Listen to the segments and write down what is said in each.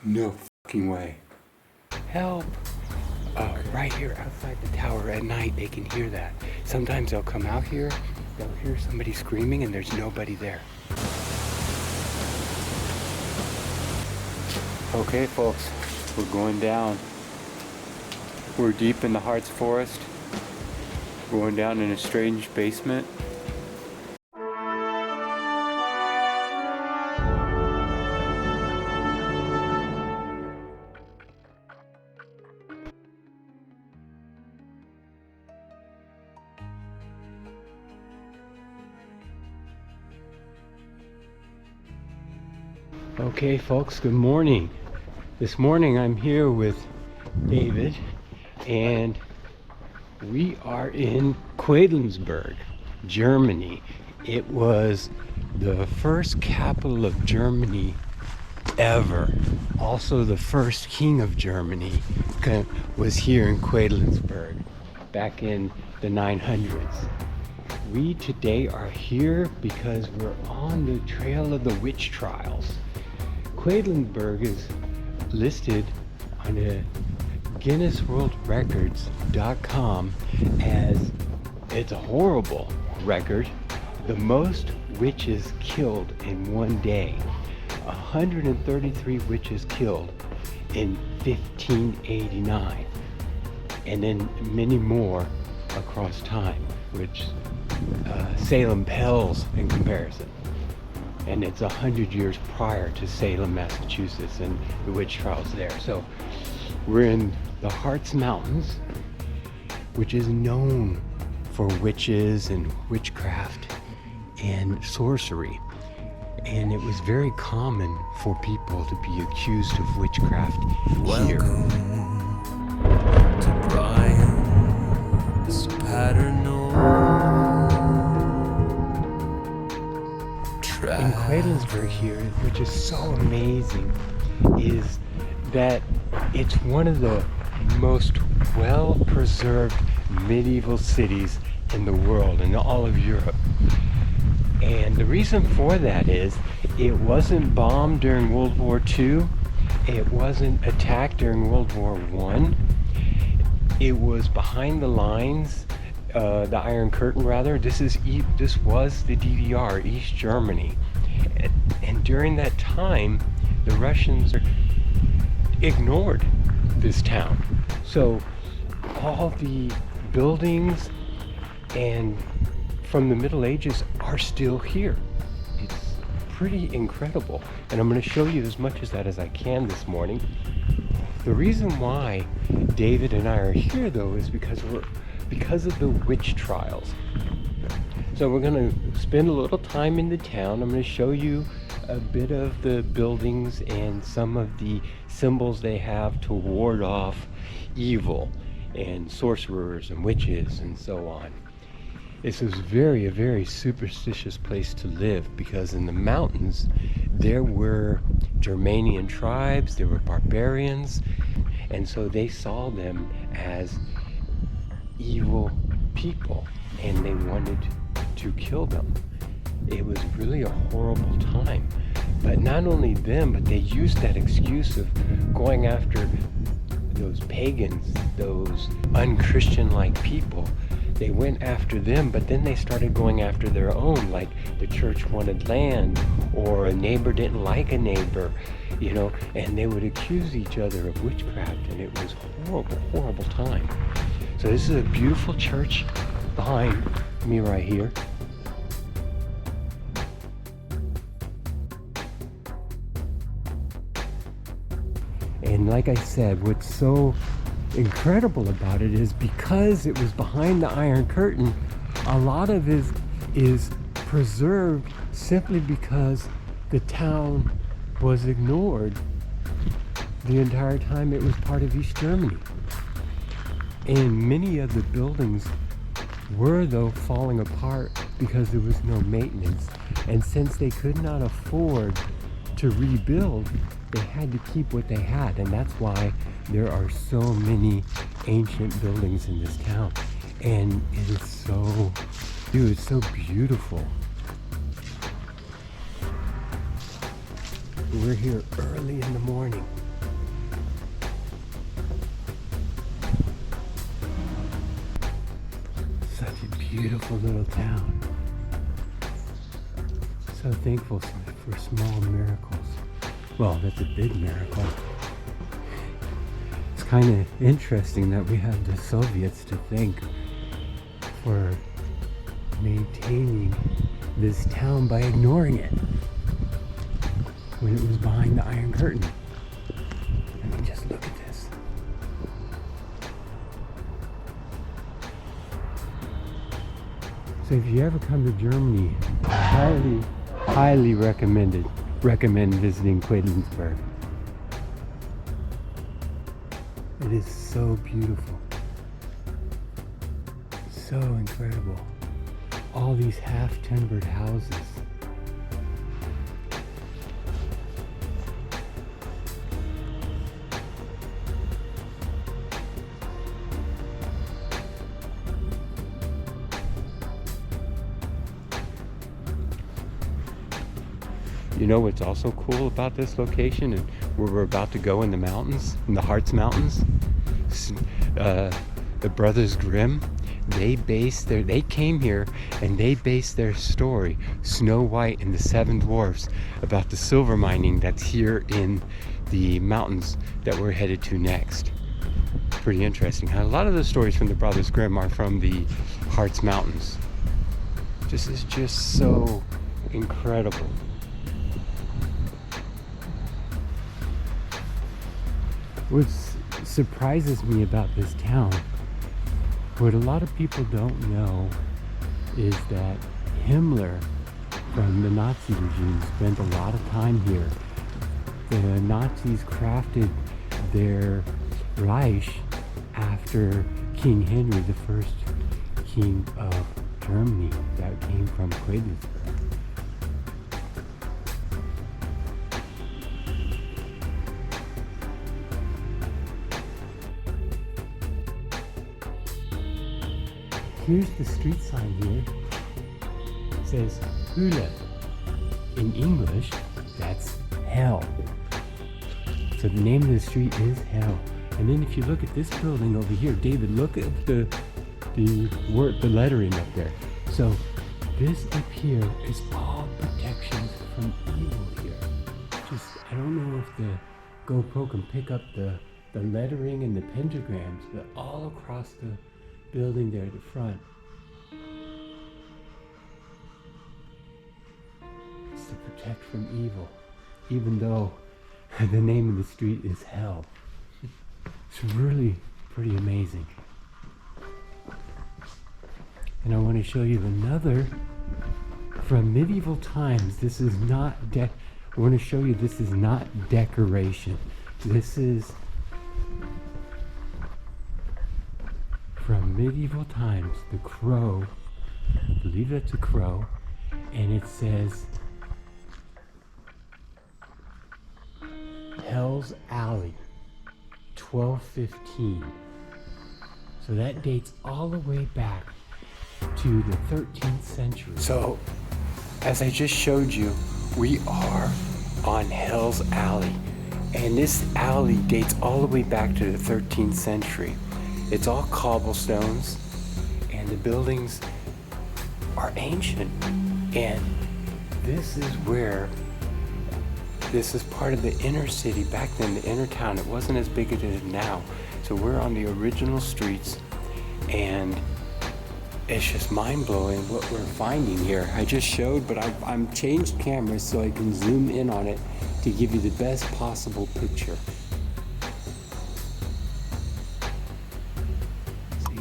No fucking way. Help! Right here outside the tower at night, they can hear that. Sometimes they'll come out here, they'll hear somebody screaming, and there's nobody there. Okay, folks, we're going down. We're deep in the Harz forest, going down in a strange basement. Okay, folks, good morning. This morning I'm here with David, and we are in Quedlinburg, Germany. It was the first capital of Germany ever. Also, the first king of Germany was here in Quedlinburg back in the 900s. We today are here because we're on the trail of the witch trials. Quedlinburg is listed on a Guinness World Records.com as it's a horrible record. The most witches killed in one day. 133 witches killed in 1589. And then many more across time, which Salem pales in comparison. And it's 100 years prior to Salem, Massachusetts, and the witch trials there. So we're in the Harz Mountains, which is known for witches and witchcraft and sorcery. And it was very common for people to be accused of witchcraft here. Welcome to Bryan, this Paranormal. In Quedlinburg here, which is so amazing, is that it's one of the most well-preserved medieval cities in the world, in all of Europe. And the reason for that is it wasn't bombed during World War II, it wasn't attacked during World War I, it was behind the lines, the Iron Curtain rather. This was the DDR, East Germany. And during that time, the Russians ignored this town. So all the buildings and from the Middle Ages are still here. It's pretty incredible. And I'm going to show you as much of that as I can this morning. The reason why David and I are here, though, is because of the witch trials. So we're going to spend a little time in the town. I'm going to show you a bit of the buildings and some of the symbols they have to ward off evil and sorcerers and witches and so on. This is a very superstitious place to live because in the mountains there were Germanian tribes, there were barbarians, and so they saw them as evil people and they wanted to kill them. It was really a horrible time. But not only them, but they used that excuse of going after those pagans, those unchristian-like people. They went after them, but then they started going after their own, like the church wanted land, or a neighbor didn't like a neighbor, and they would accuse each other of witchcraft, and it was horrible time. So this is a beautiful church behind me right here. And like I said, what's so incredible about it is because it was behind the Iron Curtain, a lot of it is preserved simply because the town was ignored the entire time it was part of East Germany. And many of the buildings were, though, falling apart because there was no maintenance. And since they could not afford to rebuild, they had to keep what they had. And that's why there are so many ancient buildings in this town. And it is so, it's so beautiful. We're here early in the morning. beautiful little town. So thankful for small miracles. Well, that's a big miracle. It's kind of interesting that we have the Soviets to thank for maintaining this town by ignoring it when it was behind the Iron Curtain. I mean, just look at this. So if you ever come to Germany, highly recommend visiting Quedlinburg. It is so beautiful. So incredible. All these half-timbered houses. You know what's also cool about this location and where we're about to go in the mountains, in the Harz Mountains? The Brothers Grimm, they came here and they based their story, Snow White and the Seven Dwarfs, about the silver mining that's here in the mountains that we're headed to next. Pretty interesting. A lot of the stories from the Brothers Grimm are from the Harz Mountains. This is just so incredible. What surprises me about this town, what a lot of people don't know, is that Himmler from the Nazi regime spent a lot of time here. The Nazis crafted their Reich after King Henry, the first king of Germany that came from Quedlinburg. Here's the street sign here. It says Hölle. In English, that's hell. So the name of the street is Hell. And then if you look at this building over here, David, look at the lettering up there. So this up here is all protections from evil here. I don't know if the GoPro can pick up the lettering and the pentagrams, but all across the building there at the front, it's to protect from evil, even though the name of the street is Hell. It's really pretty amazing. And I want to show you another from medieval times. This is not I want to show you this is not decoration. This is from medieval times, the crow, I believe that's a crow, and it says Hell's Alley, 1215. So that dates all the way back to the 13th century. So, as I just showed you, we are on Hell's Alley, and this alley dates all the way back to the 13th century. It's all cobblestones, and the buildings are ancient. And this is part of the inner city. Back then, the inner town, it wasn't as big as it is now. So we're on the original streets, and it's just mind-blowing what we're finding here. I just showed, but I'm changed cameras so I can zoom in on it to give you the best possible picture.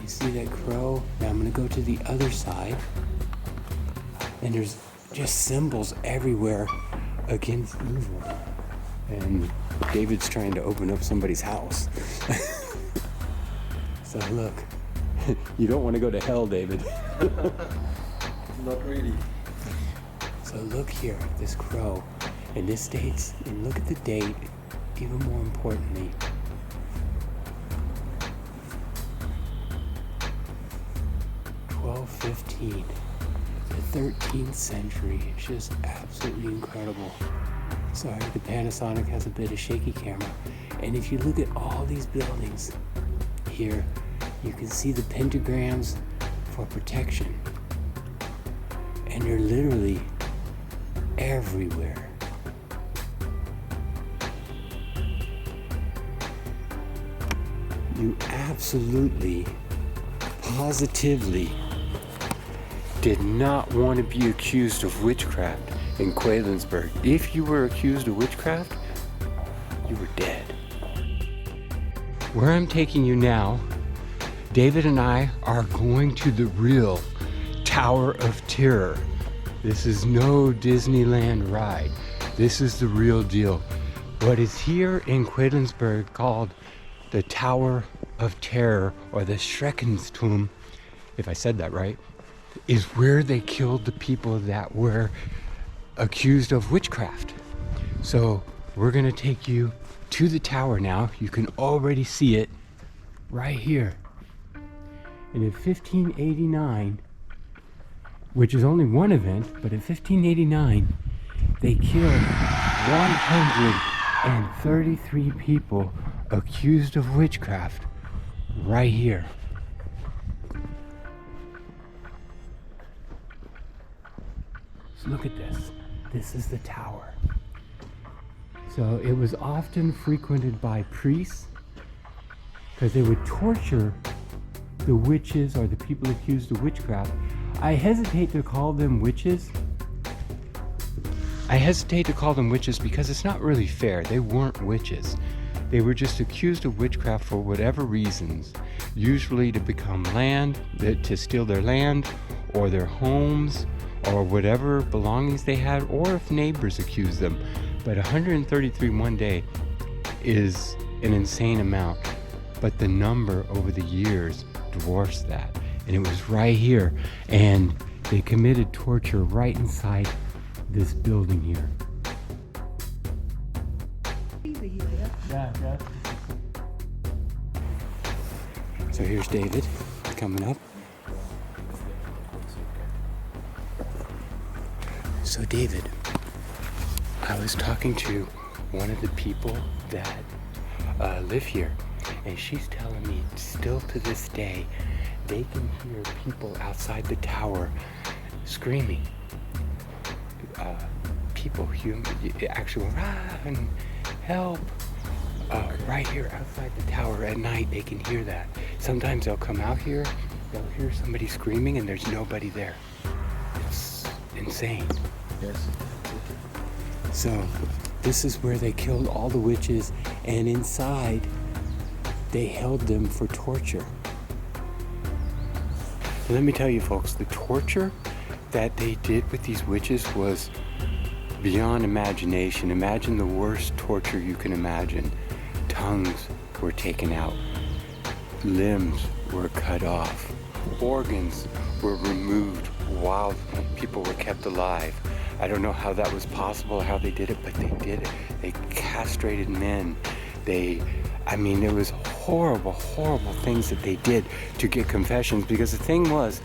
See that crow? Now I'm gonna go to the other side, and there's just symbols everywhere against evil. And David's trying to open up somebody's house. So look, you don't want to go to hell, David. Not really. So look here, this crow, and this dates, and look at the date, even more importantly. '15, the 13th century. It's just absolutely incredible. Sorry, the Panasonic has a bit of shaky camera. And if you look at all these buildings here, you can see the pentagrams for protection. And they're literally everywhere. You absolutely, positively did not want to be accused of witchcraft in Quedlinburg. If you were accused of witchcraft, you were dead. Where I'm taking you now, David and I are going to the real Tower of Terror. This is no Disneyland ride. This is the real deal. What is here in Quedlinburg called the Tower of Terror, or the Schreckensturm, if I said that right, is where they killed the people that were accused of witchcraft. So we're gonna take you to the tower now. You can already see it right here. And in 1589, which is only one event, but in 1589, they killed 133 people accused of witchcraft right here. So look at this. This is the tower. So it was often frequented by priests because they would torture the witches or the people accused of witchcraft. I hesitate to call them witches. Because it's not really fair. They weren't witches. They were just accused of witchcraft for whatever reasons, usually to become land, to steal their land or their homes or whatever belongings they had, or if neighbors accused them. But 133 one day is an insane amount, but the number over the years dwarfs that. And it was right here, and they committed torture right inside this building here. So here's David coming up. So David, I was talking to one of the people that live here, and she's telling me still to this day they can hear people outside the tower screaming. People, actually run, help. Right here outside the tower at night, they can hear that. Sometimes they'll come out here, they'll hear somebody screaming, and there's nobody there. It's insane. Yes. So this is where they killed all the witches, and inside they held them for torture. And let me tell you folks, the torture that they did with these witches was beyond imagination. Imagine the worst torture you can imagine. Tongues were taken out, limbs were cut off, organs were removed while people were kept alive. I don't know how that was possible, how they did it, but they did it. They castrated men. There was horrible, horrible things that they did to get confessions, because the thing was,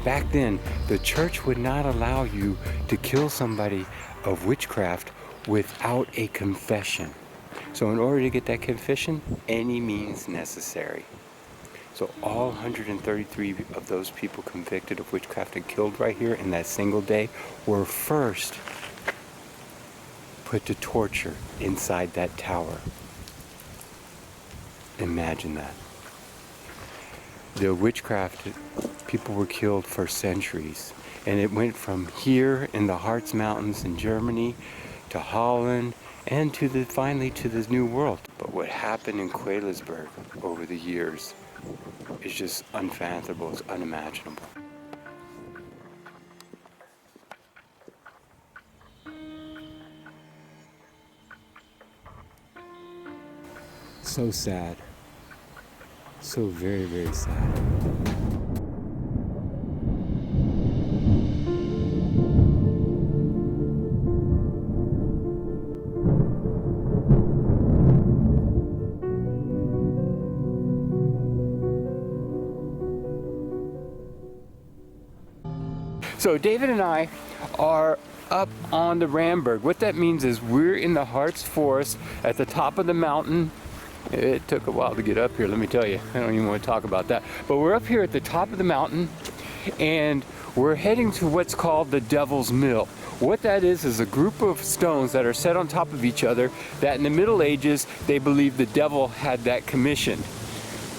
back then, the church would not allow you to kill somebody of witchcraft without a confession. So in order to get that confession, any means necessary. So all 133 of those people convicted of witchcraft and killed right here in that single day were first put to torture inside that tower. Imagine that. The witchcraft, people were killed for centuries. And it went from here in the Harz Mountains in Germany to Holland and finally to the New World. But what happened in Quedlinburg over the years is just unfathomable, it's unimaginable. So sad. So very, very sad. So David and I are up on the Ramberg. What that means is we're in the Harz Forest at the top of the mountain. It took a while to get up here, let me tell you. I don't even want to talk about that. But we're up here at the top of the mountain, and we're heading to what's called the Devil's Mill. What that is a group of stones that are set on top of each other that in the Middle Ages they believed the devil had that commissioned.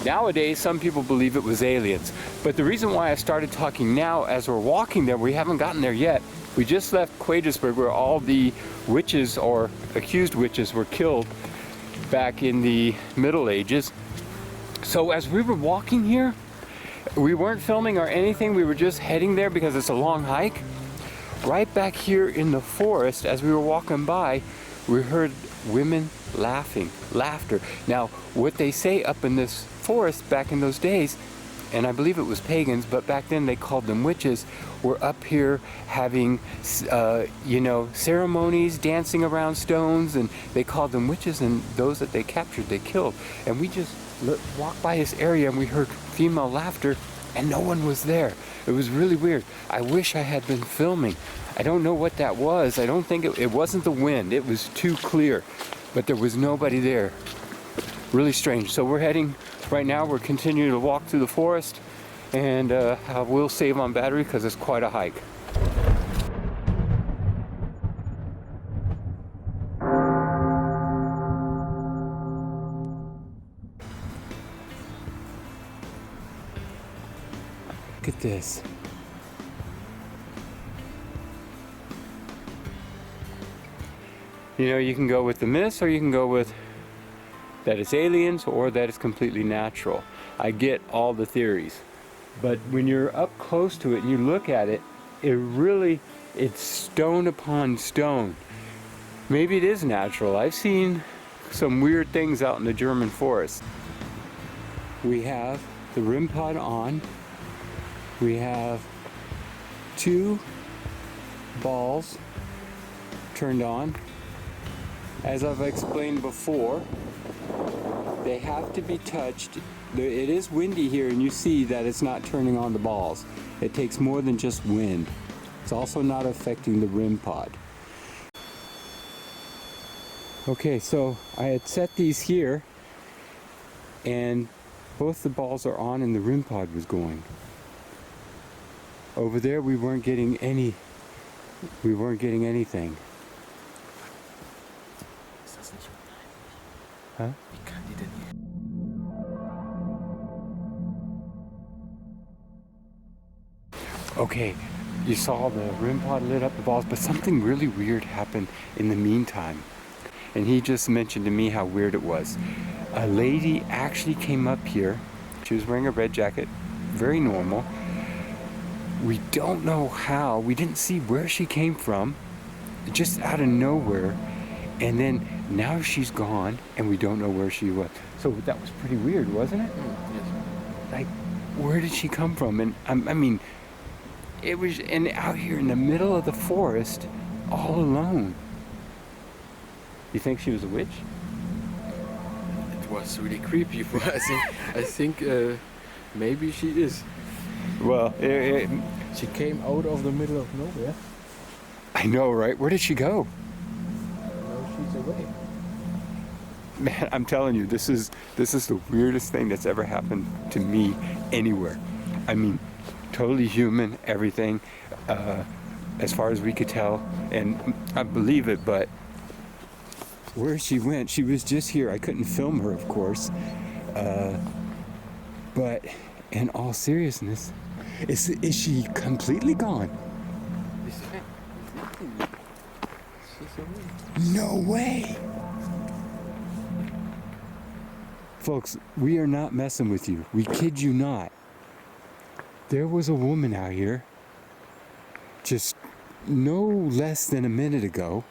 Nowadays, some people believe it was aliens. But the reason why I started talking now, as we're walking there, we haven't gotten there yet. We just left Quedlinburg, where all the witches or accused witches were killed back in the Middle Ages. So as we were walking here, we weren't filming or anything. We were just heading there because it's a long hike. Right back here in the forest, as we were walking by, we heard women laughter. Now, what they say up in this forest back in those days, and I believe it was pagans, but back then they called them witches, were up here having, ceremonies, dancing around stones, and they called them witches, and those that they captured, they killed. And we just walked by this area and we heard female laughter, and no one was there. It was really weird. I wish I had been filming. I don't know what that was. I don't think it wasn't the wind. It was too clear, but there was nobody there. Really strange. So we're heading right now. We're continuing to walk through the forest, and I will save on battery because it's quite a hike. Look at this. You know, you can go with the myths, or you can go with that it's aliens, or that it's completely natural. I get all the theories. But when you're up close to it and you look at it, it's stone upon stone. Maybe it is natural. I've seen some weird things out in the German forest. We have the REM pod on. We have 2 balls turned on. As I've explained before, they have to be touched. It is windy here, and you see that it's not turning on the balls. It takes more than just wind. It's also not affecting the REM pod. Okay, so I had set these here, and both the balls are on and the REM pod was going. Over there we weren't getting anything. Huh? Okay, you saw the REM pod lit up the balls, but something really weird happened in the meantime. And he just mentioned to me how weird it was. A lady actually came up here. She was wearing a red jacket, very normal. We don't know how. We didn't see where she came from, just out of nowhere. And then now she's gone, and we don't know where she was. So that was pretty weird, wasn't it? Yes. Like, where did she come from? And I mean, it was out here in the middle of the forest, all alone. You think she was a witch? It was really creepy for us. I think maybe she is. Well, She came out of the middle of nowhere. I know, right? Where did she go? Now she's away. Man, I'm telling you, this is the weirdest thing that's ever happened to me anywhere. I mean, totally human, everything, as far as we could tell, and I believe it, but where she went, she was just here. I couldn't film her, of course, but in all seriousness, is she completely gone? No way! Folks, we are not messing with you. We kid you not. There was a woman out here just no less than a minute ago.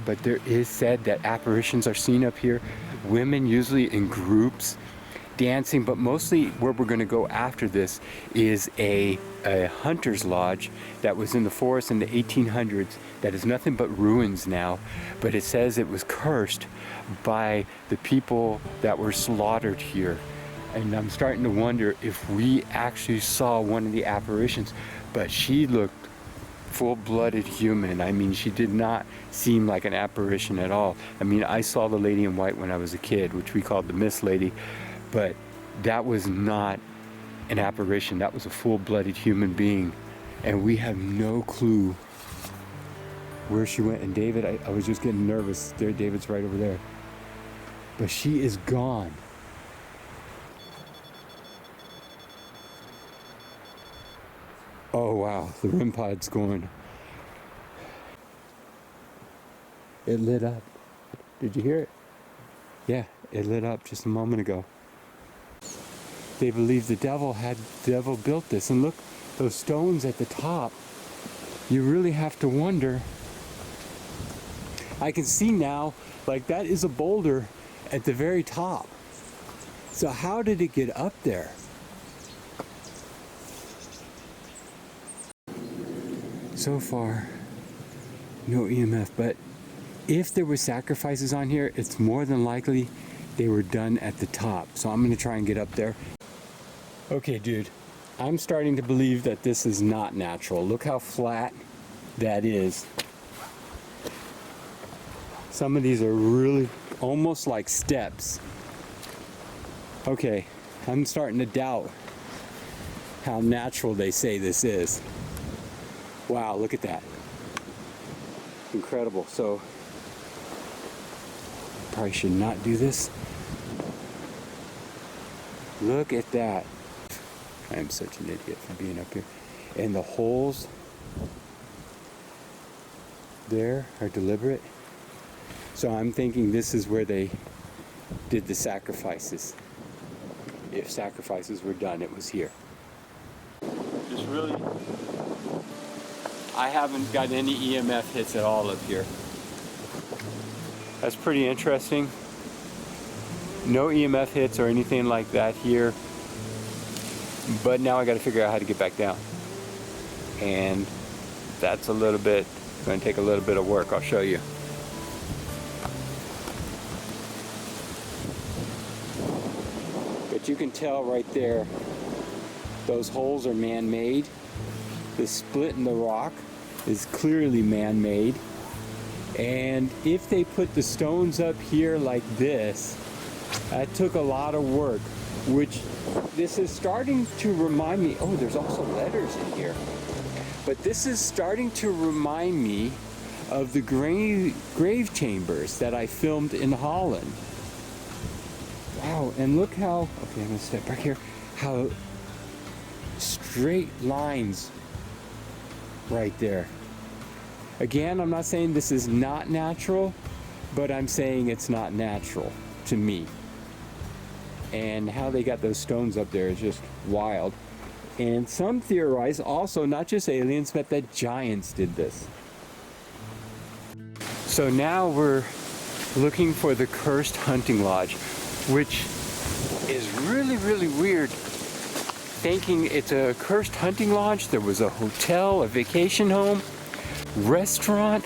But there is said that apparitions are seen up here. Women usually in groups dancing, but mostly where we're going to go after this is a hunter's lodge that was in the forest in the 1800s that is nothing but ruins now, but it says it was cursed by the people that were slaughtered here. And I'm starting to wonder if we actually saw one of the apparitions, but she looked full-blooded human. I mean, she did not seem like an apparition at all. I mean, I saw the lady in white when I was a kid, which we called the Mist Lady, but that was not an apparition. That was a full-blooded human being. And we have no clue where she went. And David, I was just getting nervous. There, David's right over there. But she is gone. Oh wow, the REM pod's going. It lit up. Did you hear it? Yeah, it lit up just a moment ago. They believe the devil built this. And look, those stones at the top. You really have to wonder. I can see now, like that is a boulder at the very top. So how did it get up there? So far, no EMF, but if there were sacrifices on here, it's more than likely they were done at the top. So I'm gonna try and get up there. Okay, dude, I'm starting to believe that this is not natural. Look how flat that is. Some of these are really almost like steps. Okay, I'm starting to doubt how natural they say this is. Wow, look at that. Incredible. So, probably should not do this. Look at that. I am such an idiot for being up here. And the holes there are deliberate. So I'm thinking this is where they did the sacrifices. If sacrifices were done, it was here. Just really, I haven't got any EMF hits at all up here. That's pretty interesting. No EMF hits or anything like that here. But now I got to figure out how to get back down. And that's a little bit, going to take a little bit of work. I'll show you. But you can tell right there, those holes are man-made. The split in the rock is clearly man-made. And if they put the stones up here like this, that took a lot of work, which this is starting to remind me, oh, there's also letters in here. But this is starting to remind me of the grave chambers that I filmed in Holland. Wow, and look how, okay, I'm gonna step back here, how straight lines right there. Again, I'm not saying this is not natural, but I'm saying it's not natural to me. And how they got those stones up there is just wild. And some theorize also, not just aliens, but that giants did this. So now we're looking for the cursed hunting lodge, which is really, really weird. Thinking it's a cursed hunting lodge. There was a hotel, a vacation home, restaurant,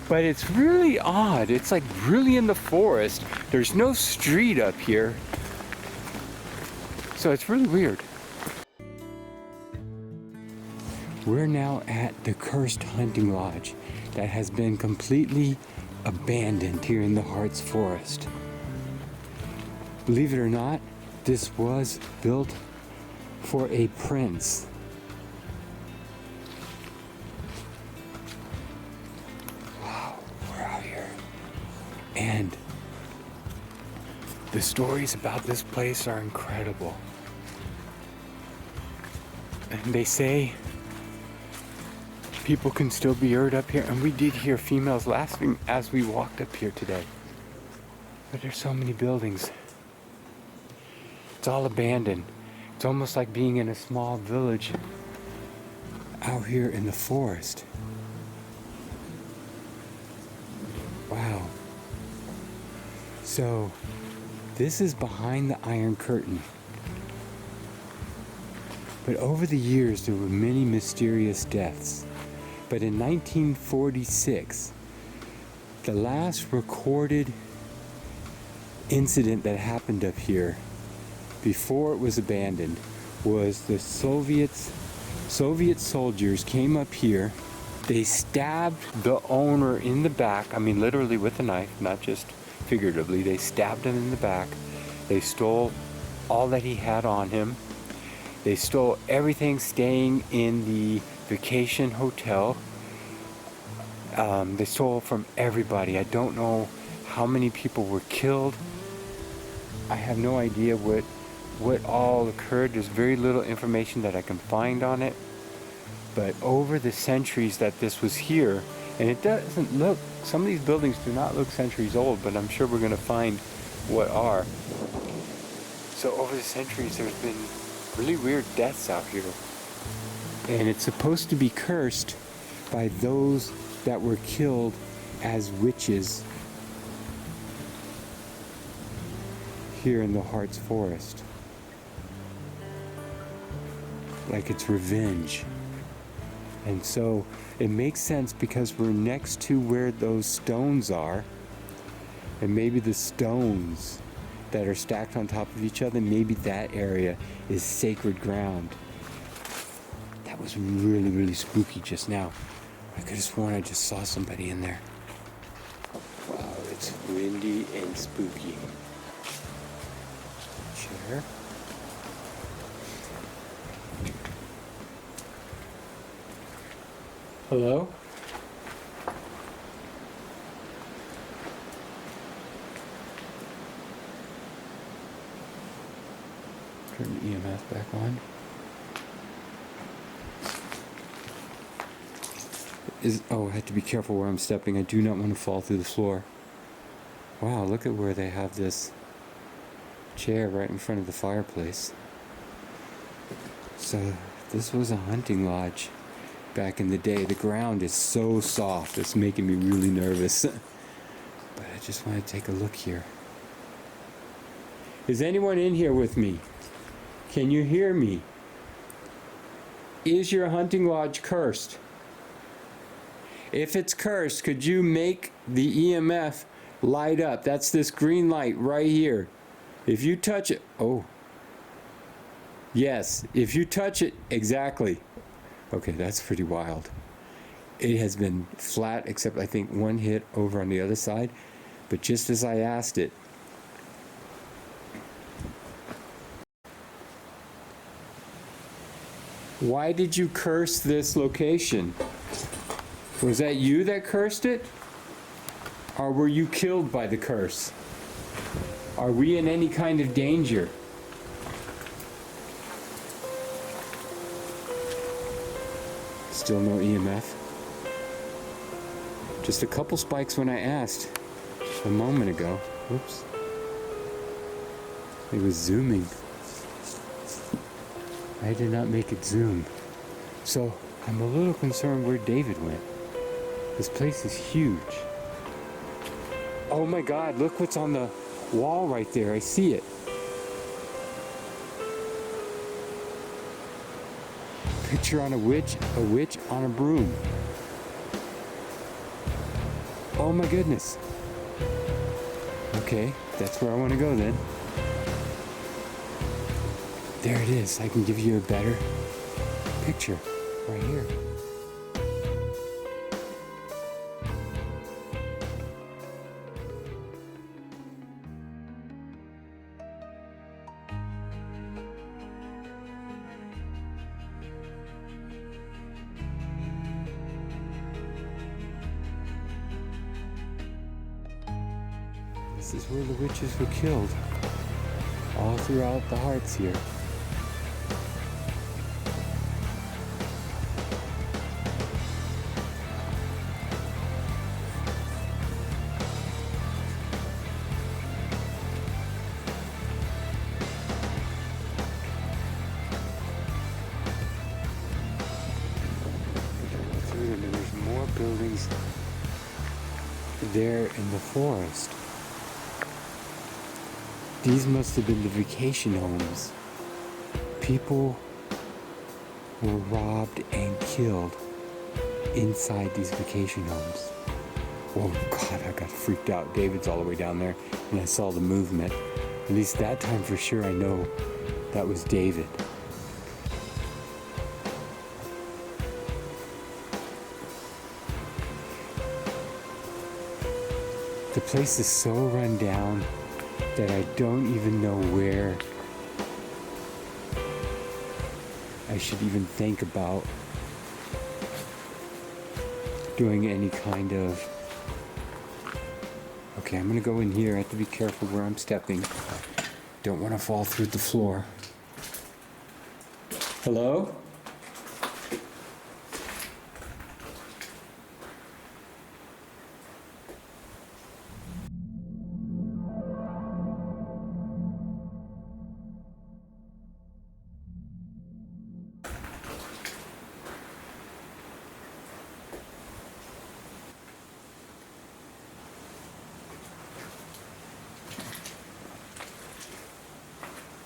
but it's really odd. It's like really in the forest. There's no street up here. So it's really weird. We're now at the cursed hunting lodge that has been completely abandoned here in the Harz forest. Believe it or not, this was built for a prince. Wow, we're out here. And the stories about this place are incredible. And they say people can still be heard up here, and we did hear females laughing as we walked up here today. But there's so many buildings. It's all abandoned. It's almost like being in a small village out here in the forest. Wow. So, this is behind the Iron Curtain. But over the years, there were many mysterious deaths. But in 1946, the last recorded incident that happened up here before it was abandoned was the Soviet soldiers came up here. They stabbed the owner in the back. I mean, literally with a knife, not just figuratively. They stabbed him in the back. They stole all that he had on him. They stole everything staying in the vacation hotel. They stole from everybody. I don't know how many people were killed. I have no idea what all occurred. There's very little information that I can find on it. But over the centuries that this was here, and it doesn't look, some of these buildings do not look centuries old, but I'm sure we're going to find what are. So over the centuries there's been really weird deaths out here. And it's supposed to be cursed by those that were killed as witches here in the Harz Forest. Like it's revenge. And so it makes sense because we're next to where those stones are. And maybe the stones that are stacked on top of each other, maybe that area is sacred ground. That was really, really spooky just now. I could have sworn I just saw somebody in there. Wow, it's windy and spooky. Chair. Hello? Turn the EMF back on. Oh, I have to be careful where I'm stepping. I do not want to fall through the floor. Wow, look at where they have this chair right in front of the fireplace. So this was a hunting lodge back in the day. The ground is so soft, it's making me really nervous. But I just want to take a look here. Is anyone in here with me? Can you hear me? Is your hunting lodge cursed? If it's cursed, could you make the EMF light up? That's this green light right here. If you touch it, oh. Yes, if you touch it, exactly. Okay, that's pretty wild. It has been flat, except I think one hit over on the other side. But just as I asked it, why did you curse this location? Was that you that cursed it? Or were you killed by the curse? Are we in any kind of danger? Still no EMF. Just a couple spikes when I asked a moment ago. Whoops. It was zooming. I did not make it zoom. So I'm a little concerned where David went. This place is huge. Oh my God, look what's on the wall right there. I see it. Picture on a witch on a broom. Oh my goodness. Okay, that's where I want to go then. There it is. I can give you a better picture right here. This is where the witches were killed, all throughout the Harz here. Through them, and there's more buildings there in the forest. These must have been the vacation homes. People were robbed and killed inside these vacation homes. Oh God, I got freaked out. David's all the way down there, and I saw the movement. At least that time for sure I know that was David. The place is so run down that I don't even know where I should even think about doing any kind of... Okay, I'm gonna go in here. I have to be careful where I'm stepping. Don't want to fall through the floor. Hello?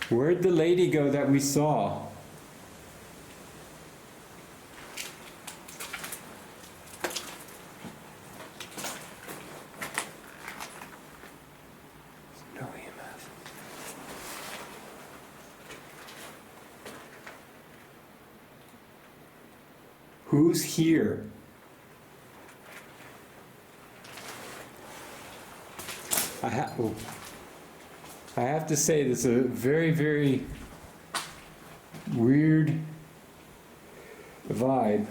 Where'd the lady go that we saw? No EMF. Who's here? I have to say, this is a very, very weird vibe.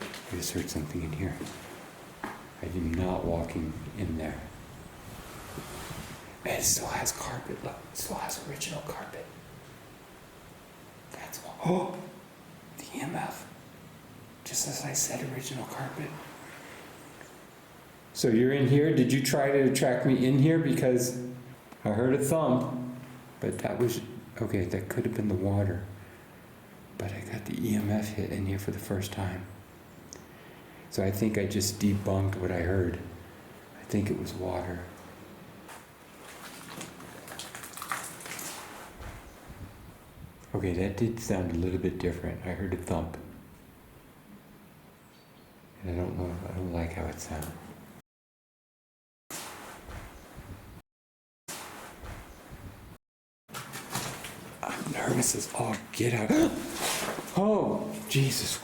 I just heard something in here. I am not walking in there. And it still has carpet, look. It still has original carpet. That's what. Oh! The EMF. Just as I said, original carpet. So you're in here? Did you try to track me in here? Because I heard a thump, but that was, okay, that could have been the water. But I got the EMF hit in here for the first time. So I think I just debunked what I heard. I think it was water. Okay, that did sound a little bit different. I heard a thump. And I don't know, I don't like how it sounded. Nervous as all get out. Oh, Jesus.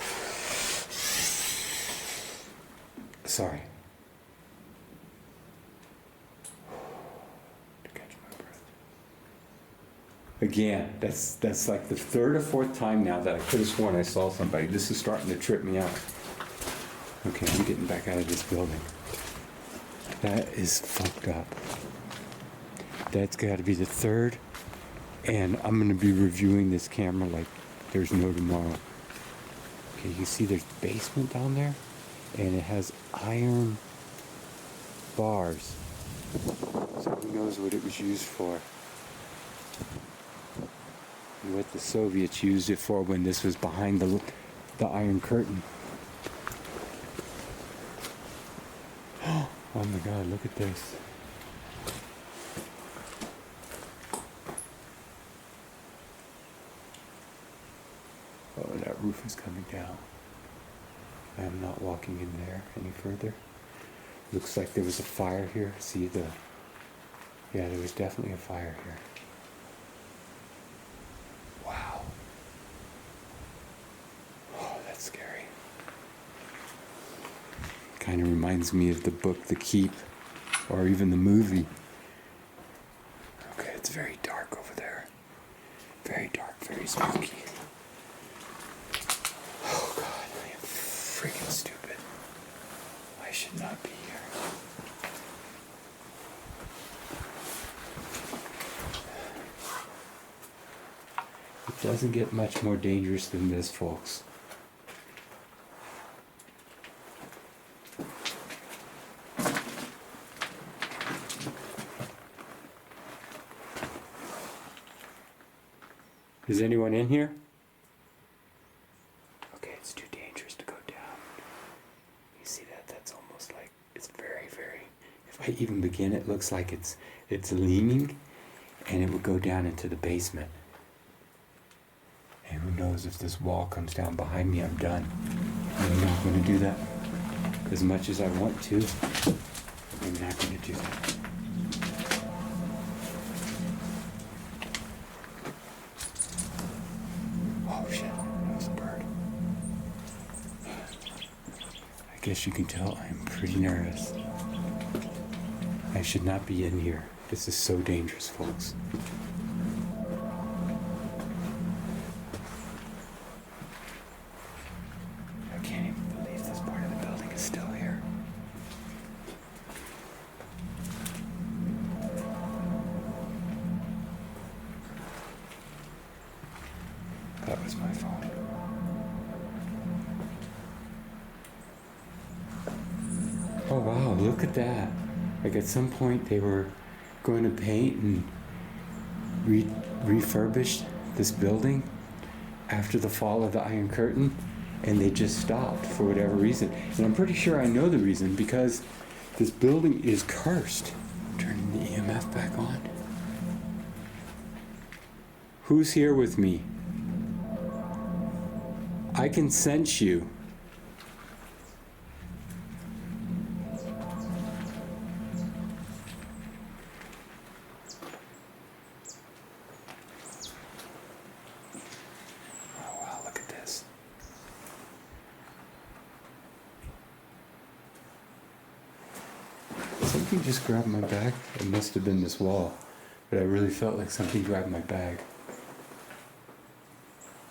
Sorry. To catch my breath. Again, that's like the third or fourth time now that I could have sworn I saw somebody. This is starting to trip me out. Okay, I'm getting back out of this building. That is fucked up. That's got to be the third. And I'm going to be reviewing this camera like there's no tomorrow. Okay, you see there's basement down there? And it has iron bars. So who knows what it was used for. And what the Soviets used it for when this was behind the Iron Curtain. Oh my God, look at this. Oh, that roof is coming down. I am not walking in there any further. Looks like there was a fire here. See the... Yeah, there was definitely a fire here. Wow. Oh, that's scary. Kind of reminds me of the book The Keep, or even the movie. Okay, it's very dark over there. Very dark, very spooky. Oh God, I am freaking stupid. I should not be here. It doesn't get much more dangerous than this, folks. Is anyone in here? Okay, it's too dangerous to go down. You see that? That's almost like, it's very, very, if I even begin, it looks like it's leaning, and it would go down into the basement. And who knows, if this wall comes down behind me, I'm done. I'm not going to do that. As much as I want to, I'm not going to do that. Oh shit, that was a bird. I guess you can tell I'm pretty nervous. I should not be in here. This is so dangerous, folks. Oh wow, look at that. Like at some point they were going to paint and refurbish this building after the fall of the Iron Curtain, and they just stopped for whatever reason. And I'm pretty sure I know the reason, because this building is cursed. Turning the EMF back on. Who's here with me? I can sense you. Oh wow, look at this. Something just grabbed my bag. It must have been this wall, but I really felt like something grabbed my bag.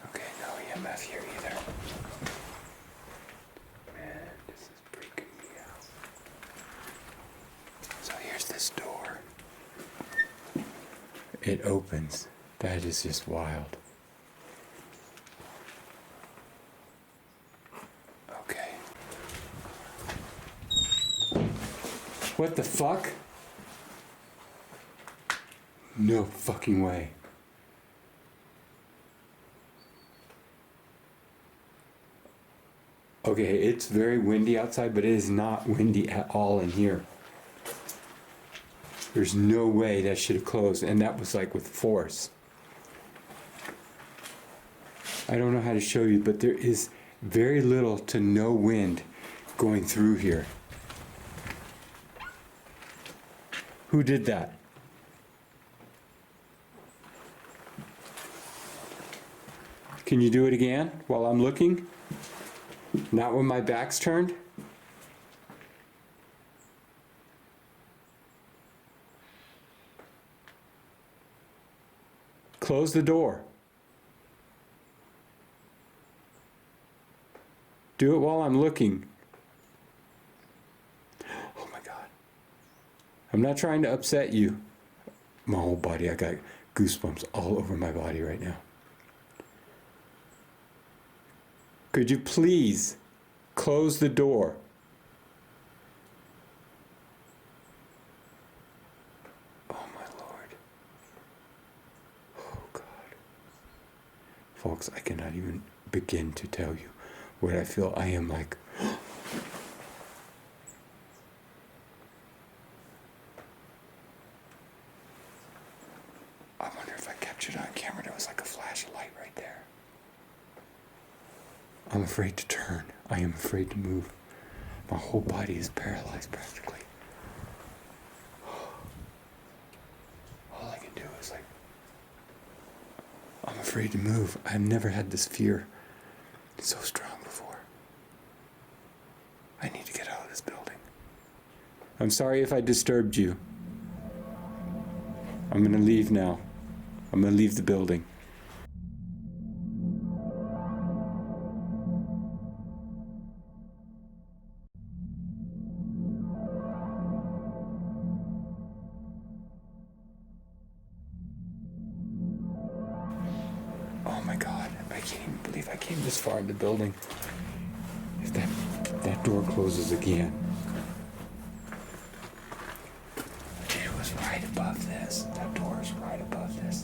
Okay, no EMF here either. Man, this is freaking me out. So here's this door. It opens. That is just wild. Okay. What the fuck? No fucking way. Okay, it's very windy outside, but it is not windy at all in here. There's no way that should have closed, and that was like with force. I don't know how to show you, but there is very little to no wind going through here. Who did that? Can you do it again while I'm looking? Not when my back's turned? Close the door. Do it while I'm looking. Oh my God. I'm not trying to upset you. My whole body, I got goosebumps all over my body right now. Could you please close the door? Oh my Lord. Oh God. Folks, I cannot even begin to tell you what I feel. I am like, I wonder if I captured it on camera. There was like a flash of light right there. I'm afraid to turn. I am afraid to move. My whole body is paralyzed practically. All I can do is like, I'm afraid to move. I've never had this fear so strong before. I need to get out of this building. I'm sorry if I disturbed you. I'm gonna leave now. I'm gonna leave the building. Oh my God, I can't even believe I came this far in the building. If that door closes again. It was right above this. That door is right above this.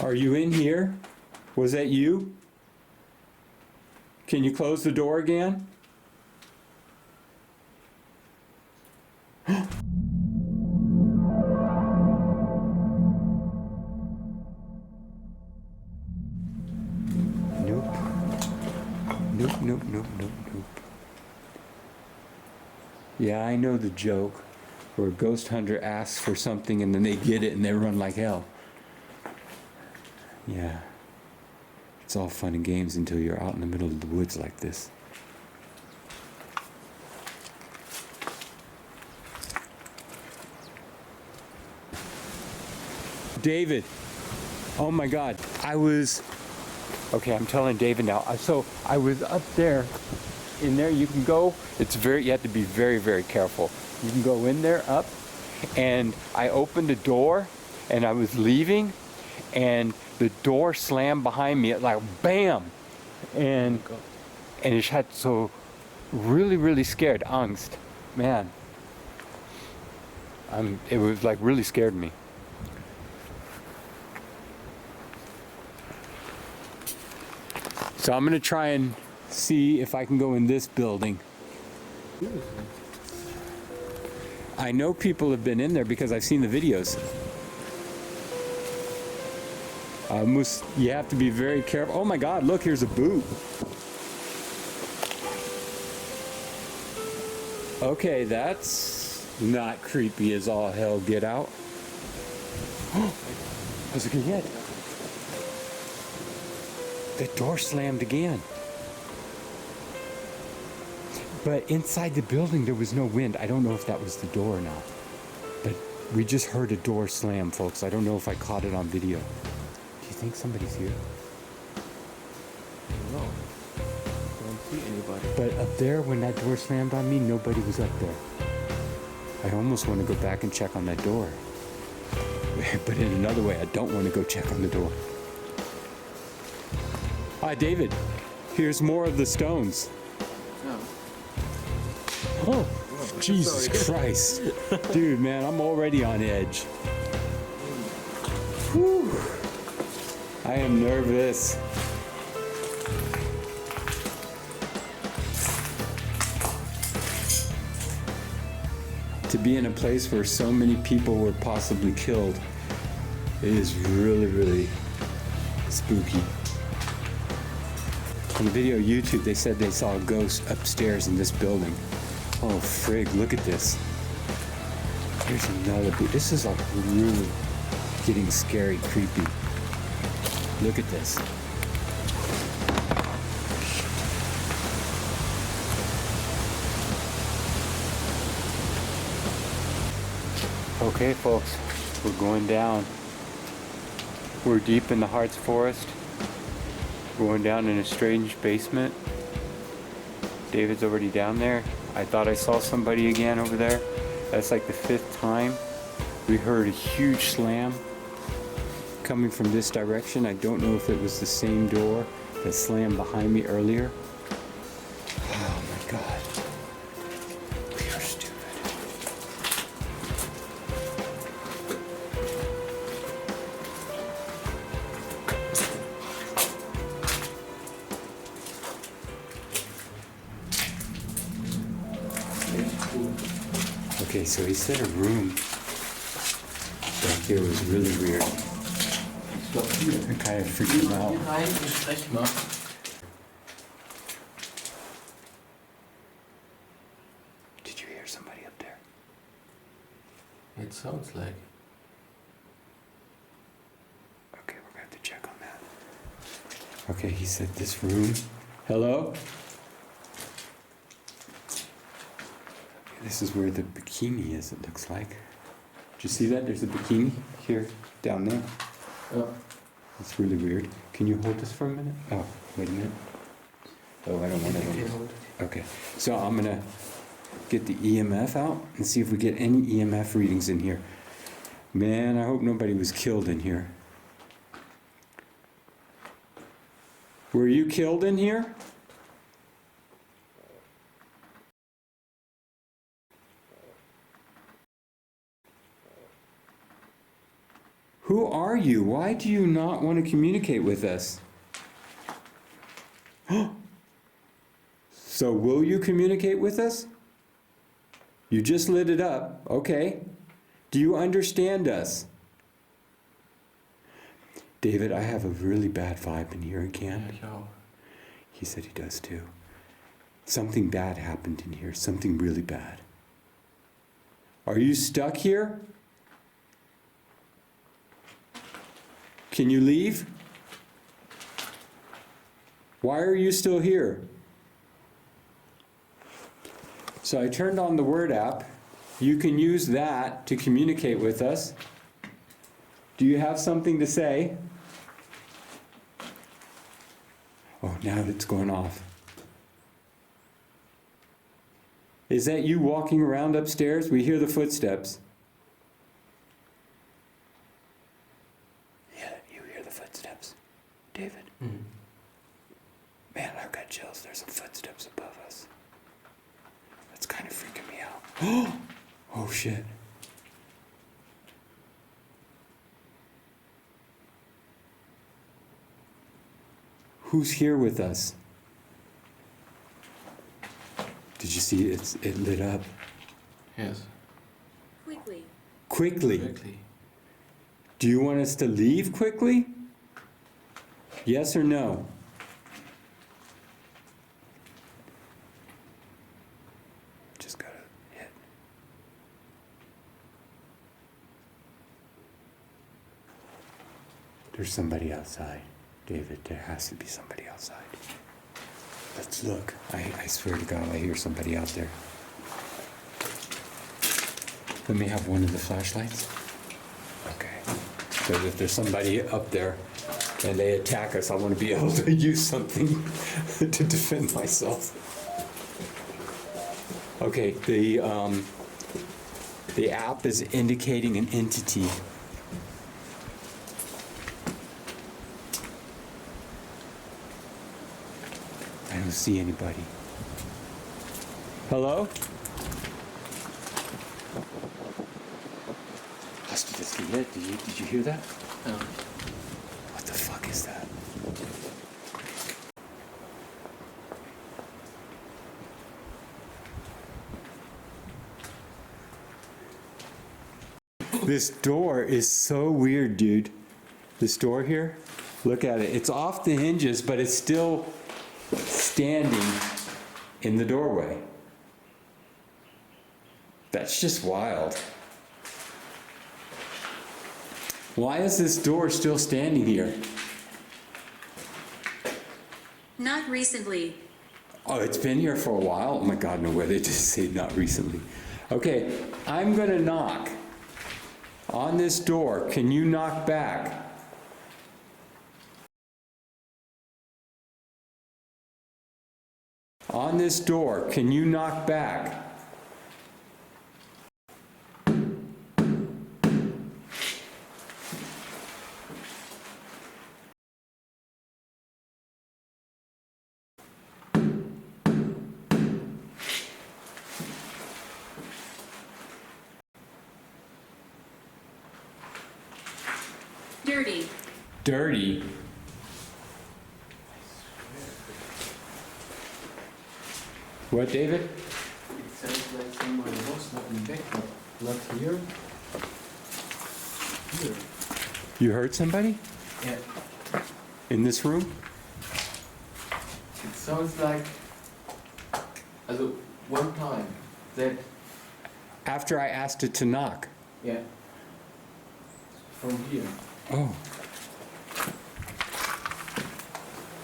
Are you in here? Was that you? Can you close the door again? Nope. Yeah, I know the joke where a ghost hunter asks for something and then they get it and they run like hell. Yeah. It's all fun and games until you're out in the middle of the woods like this. David. Oh my God. Okay, I'm telling David now. So I was up there. In there you can go. You have to be very, very careful. You can go in there up, and I opened the door and I was leaving and the door slammed behind me like bam. And And ich hatte so really scared, Angst. Man. It was like really scared me. So I'm gonna try and see if I can go in this building. I know people have been in there because I've seen the videos. You have to be very careful. Oh my God, look, here's a boot. Okay, that's not creepy as all hell get out. Was it yet? The door slammed again. But inside the building there was no wind. I don't know if that was the door or not. But we just heard a door slam, folks. I don't know if I caught it on video. Do you think somebody's here? No. I don't see anybody. But up there, when that door slammed on me, nobody was up there. I almost want to go back and check on that door. But in another way, I don't want to go check on the door. Hi, David. Here's more of the stones. No. Oh, Jesus Christ. Dude, man, I'm already on edge. Whew. I am nervous. To be in a place where so many people were possibly killed is really spooky. On the video on YouTube, they said they saw a ghost upstairs in this building. Oh, frig, look at this. Here's another boot. This is like really getting scary, creepy. Look at this. Okay, folks, we're going down. We're deep in the Harz forest. Going down in a strange basement. David's already down there. I thought I saw somebody again over there. That's like the 5th time. We heard a huge slam coming from this direction. I don't know if it was the same door that slammed behind me earlier. Oh my God. We are stupid. Okay, so he said a room back here was really weird. It kind of freaked him out. Did you hear somebody up there? It sounds like. Okay, we're gonna have to check on that. Okay, he said this room. Hello? This is where the bikini is, it looks like. Did you see that? There's a bikini here, down there. Oh. It's really weird. Can you hold this for a minute? Oh, wait a minute. Oh, I don't want to. Okay, so I'm gonna get the EMF out and see if we get any EMF readings in here. Man, I hope nobody was killed in here. Were you killed in here? Who are you? Why do you not want to communicate with us? So will you communicate with us? You just lit it up. Okay. Do you understand us? David, I have a really bad vibe in here again. Yeah. He said he does too. Something bad happened in here. Something really bad. Are you stuck here? Can you leave? Why are you still here? So I turned on the Word app. You can use that to communicate with us. Do you have something to say? Oh, now it's going off. Is that you walking around upstairs? We hear the footsteps. Yeah, you hear the footsteps, David. Mm. Man, I've got got chills. There's some footsteps above us. That's kind of freaking me out. Oh shit. Who's here with us? Did you see it lit up? Yes. Quickly. Quickly. Quickly. Do you want us to leave quickly? Yes or no? Just gotta hit. There's somebody outside. David, there has to be somebody outside. Let's look. I swear to God, I hear somebody out there. Let me have one of the flashlights. Okay. So if there's somebody up there and they attack us, I want to be able to use something to defend myself. Okay, the app is indicating an entity. I don't see anybody. Hello? Did you hear that? No. What the fuck is that? This door is so weird, dude. This door here, look at it. It's off the hinges, but it's still standing in the doorway. That's just wild. Why is this door still standing here? Not recently. Oh, it's been here for a while? Oh my God, no way, they just say not recently. Okay, I'm gonna knock on this door. Can you knock back? On this door, can you knock back? Dirty. Dirty? What, David? It sounds like somebody was not in back, but not here. Here. You heard somebody Yeah. in this room? It sounds like, also one time that, After I asked it to knock. yeah, from here. Oh.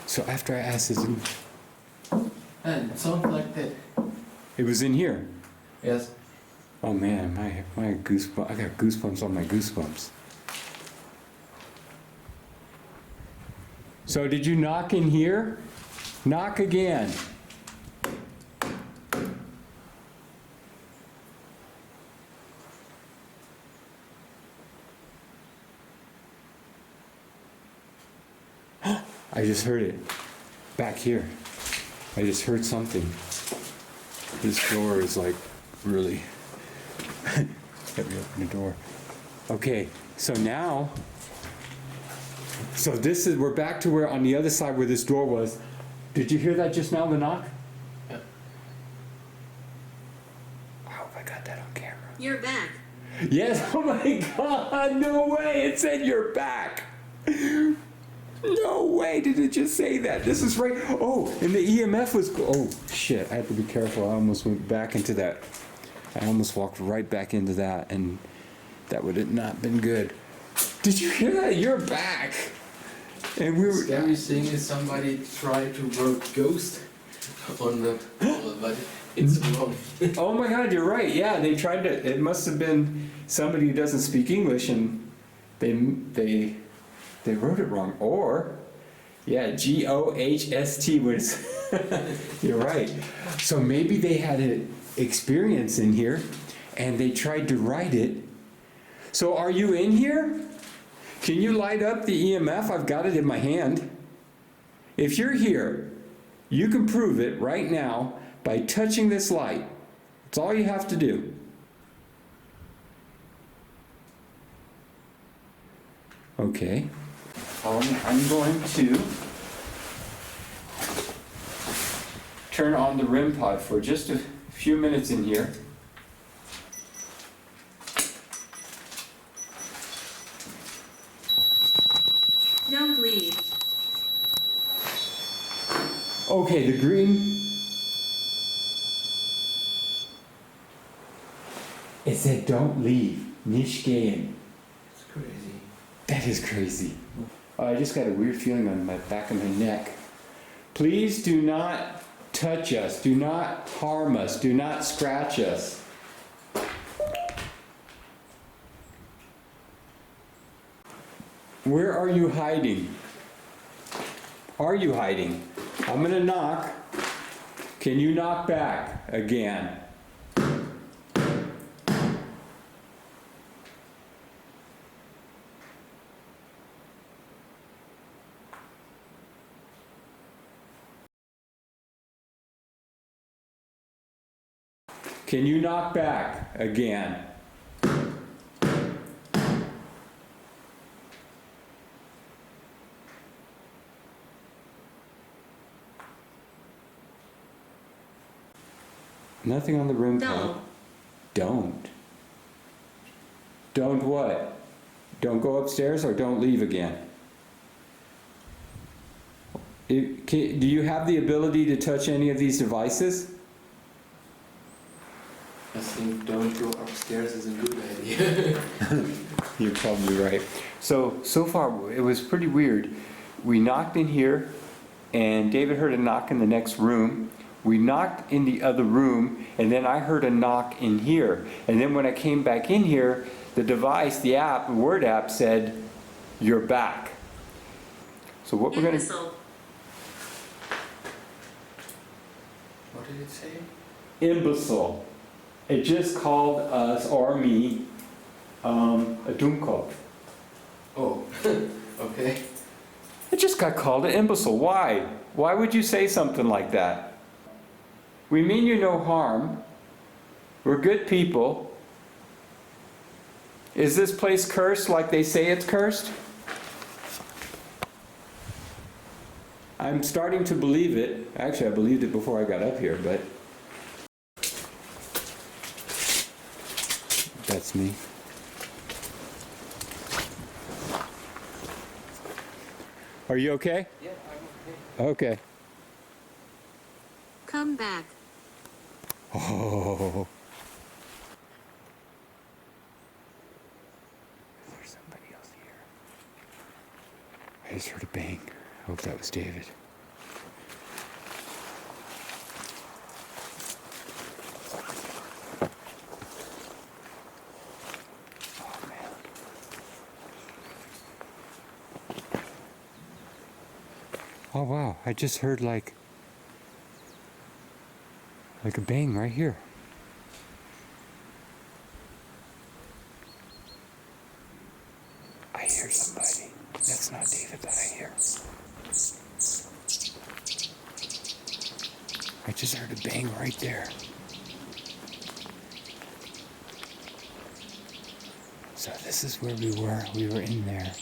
So after I asked it, And it sounds like that. it was in here. Yes. Oh man, my goosebumps, I got goosebumps on my goosebumps. So did you knock in here? Knock again. I just heard it back here. I just heard something. This door is like really. Let me open the door. Okay, so now. So this is, we're back to where on the other side where this door was. Did you hear that just now, the knock? Yeah. I hope I got that on camera. You're back. Yes, oh my God, no way, it said you're back. No way did it just say that. This is right, oh, and the EMF was, oh shit, I have to be careful. I almost went back into that. I almost walked right back into that, and that would have not been good. Did you hear that? You're back. And we were, Scary thing is somebody tried to work ghost on the wall, but it's wrong. oh my God, you're right. Yeah, they tried to, it must have been somebody who doesn't speak English, and they wrote it wrong. Or, yeah, GOHST was, you're right. So maybe they had an experience in here, and they tried to write it. So are you in here? Can you light up the EMF? I've got it in my hand. If you're here, You can prove it right now by touching this light. That's all you have to do. Okay. I'm going to turn on the REM pod for just a few minutes in here. Don't leave. Okay, the green. It said don't leave. Nicht gehen. It's crazy. That is crazy. I just got a weird feeling on my back of my neck. Please do not touch us. Do not harm us. Do not scratch us. Where are you hiding? Are you hiding? I'm gonna knock. Can you knock back again? Can you knock back again? Nothing on the room No. code. Don't. Don't what? Don't go upstairs or don't leave again? Do you have the ability to touch any of these devices? I think don't go upstairs is a good idea. You're probably right. So far it was pretty weird. We knocked in here and David heard a knock in the next room. We knocked in the other room and then I heard a knock in here. And then when I came back in here, the device, the app, the word app said, "You're back." So what we're gonna... Imbecile. What did it say? Imbecile. It just called us, or me, a Dummkopf. Oh, okay. It just got called an imbecile. Why? Why would you say something like that? We mean you no harm. We're good people. Is this place cursed like they say it's cursed? I'm starting to believe it. Actually, I believed it before I got up here, but... That's me. Are you okay? Yeah, I'm okay. Okay. Come back. Oh. There's somebody else here. I just heard a bang. I hope that was David. Oh man. Oh wow, I just heard like a bang right here. I hear somebody. That's not David, but I hear. I just heard a bang right there. So this is where we were. We were in there.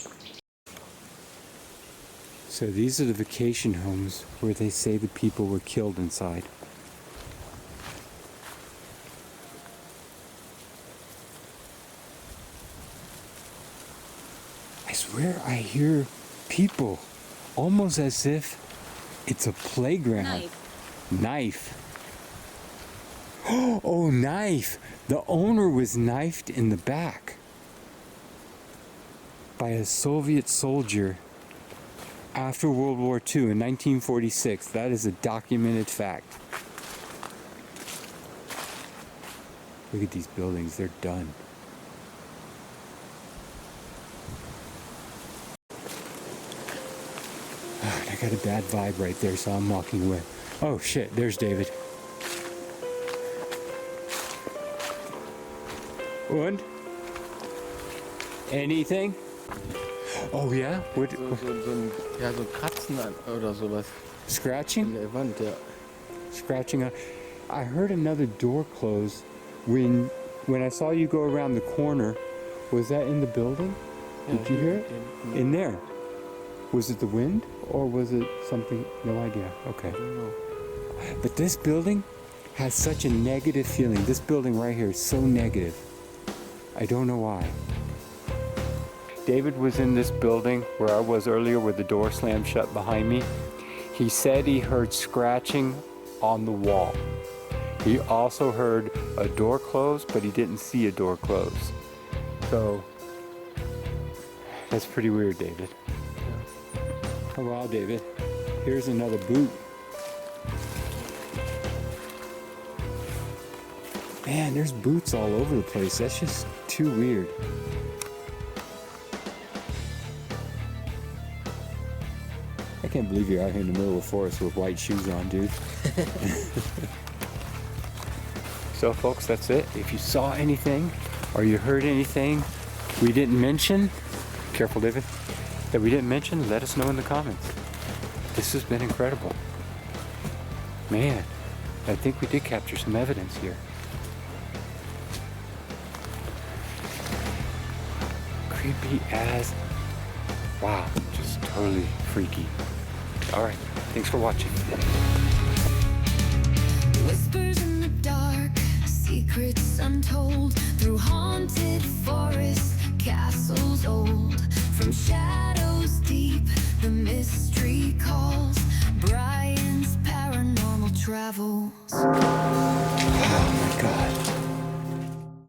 So these are the vacation homes where they say the people were killed inside. I swear I hear people, almost as if it's a playground. Knife. Oh, knife! The owner was knifed in the back by a Soviet soldier after World War II in 1946. That is a documented fact. Look at these buildings, they're done. I got a bad vibe right there, so I'm walking away. Oh shit, there's David. Und? Anything? Oh yeah? What? So ein Kratzen oder sowas. Scratching? in der Wand, ja. Scratching. I heard another door close when I saw you go around the corner. Was that in the building? Did you hear it? In there. Was it the wind or was it something? No idea. Okay. I don't know. But this building has such a negative feeling. This building right here is so negative. I don't know why. David was in this building where I was earlier, where the door slammed shut behind me. He said he heard scratching on the wall. He also heard a door close, but he didn't see a door close. So that's pretty weird, David. Oh wow, David. Here's another boot. Man, there's boots all over the place. That's just too weird. I can't believe you're out here in the middle of the forest with white shoes on, dude. So folks, that's it. If you saw anything or you heard anything we didn't mention, careful David, that we didn't mention, let us know in the comments. This has been incredible. Man, I think we did capture some evidence here. Creepy as, wow, just totally freaky. All right, thanks for watching. Whispers in the dark, secrets untold, through haunted forests, castles old, from shadows deep, the mystery calls, Bryan's paranormal travels.